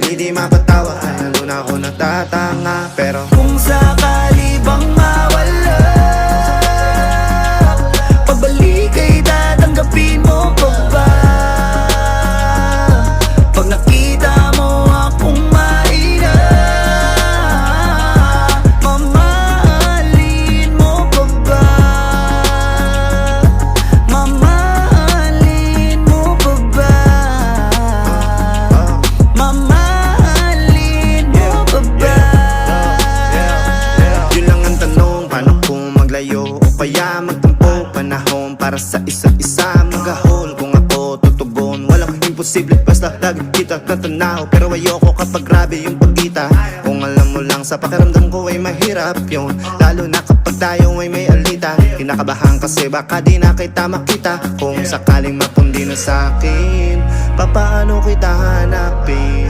hindi mapatawa ay lalo na ako natatanga. Pero kung sakali bang mawala, pabalik ay tatanggapin mo pa ba? Pag nakita mo akong mahina, mamahalin mo pa ba? Mamahalin mo pa ba? Mamahalin mo pa ba? yun lang ang tanong, paano kung maglayo o kaya magtampo? Panahon para sa isa't isa, magahol kung ako tutugon. Walang imposible basta lagi kita natanaw. Pero ayoko kapag grabe yung pagkita. Kung alam mo lang sa pakiramdam ko ay mahirap yun, lalo na kapag tayo ay may alita. Kinakabahan kasi baka di na kita makita. Kung sakaling mapundi na sa'kin, papaano kita hanapin?